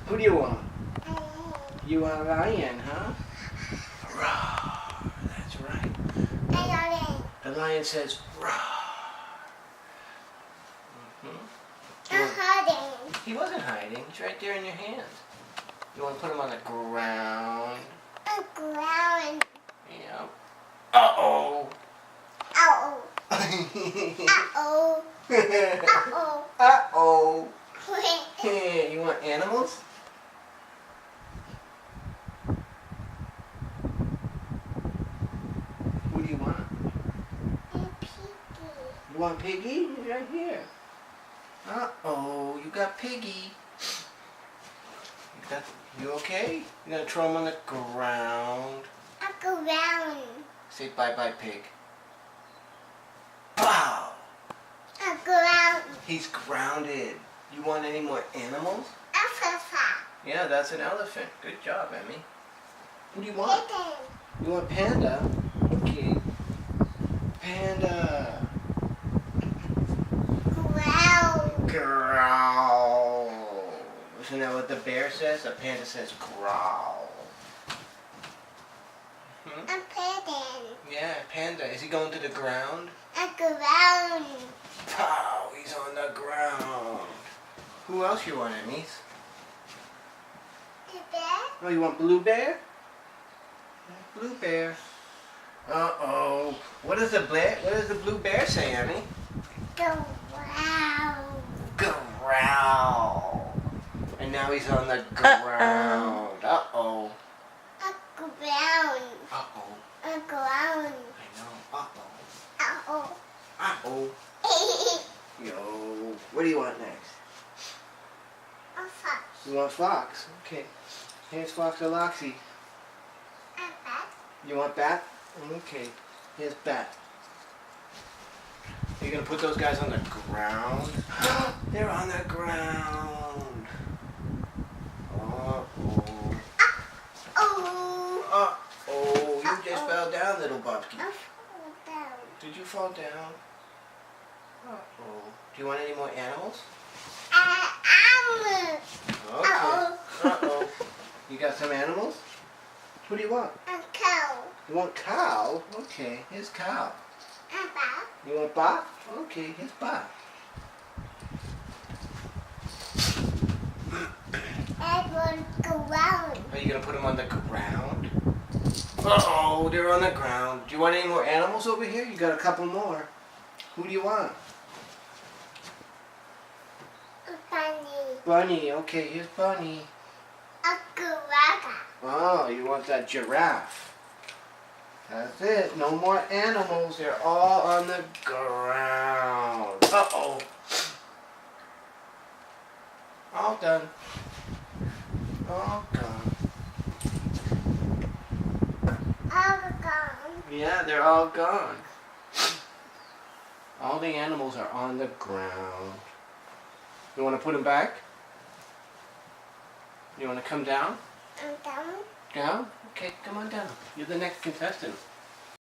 Who do you want? You want a lion, huh? Roar. That's right. The lion says roar. He wasn't hiding. He's right there in your hands. You want to put him on the ground? Yeah. Uh-oh. Uh-oh. Uh-oh. Hey, you want animals? Who do you want? You want Piggy? He's right here. Uh-oh, you got Piggy. You okay? You're gonna throw him on the ground. Say bye-bye, pig. Pow! He's grounded. You want any more animals? Yeah, that's an elephant. Good job, Emmy. What do you want? You want Panda? Okay. Panda. Growl. Isn't that what the bear says? The panda says growl. Yeah, panda. Is he going to the ground? Pow! He's on the ground. Who else you want, Emmys? Oh, you want Blue Bear? Blue Bear. Uh-oh. What does the Blue Bear say, Emmy? Growl. And now he's on the ground. Uh-oh. Uh-oh. I know. Uh-oh. Uh-oh. Yo. What do you want next? You want Fox? Okay. Here's Fox or Loxy. You want Bat? Okay. Here's Bat. You're going to put those guys on the ground? They're on the ground. Uh-oh. Uh-oh. You just fell down, little Bobski. Did you fall down? Uh-oh. Do you want any more animals? Okay. Uh-oh. You got some animals? What do you want? You want cow? Okay, here's cow. You want Bot? Okay, here's Bot. Are you going to put them on the ground? Uh-oh, they're on the ground. Do you want any more animals over here? You got a couple more. Who do you want? Bunny. Okay, here's Bunny. Oh, you want that giraffe. That's it. No more animals. They're all on the ground. Uh-oh. All done. All gone. Yeah, they're all gone. All the animals are on the ground. You want to put them back? You want to come down? I'm down. Down? Okay, come on down. You're the next contestant.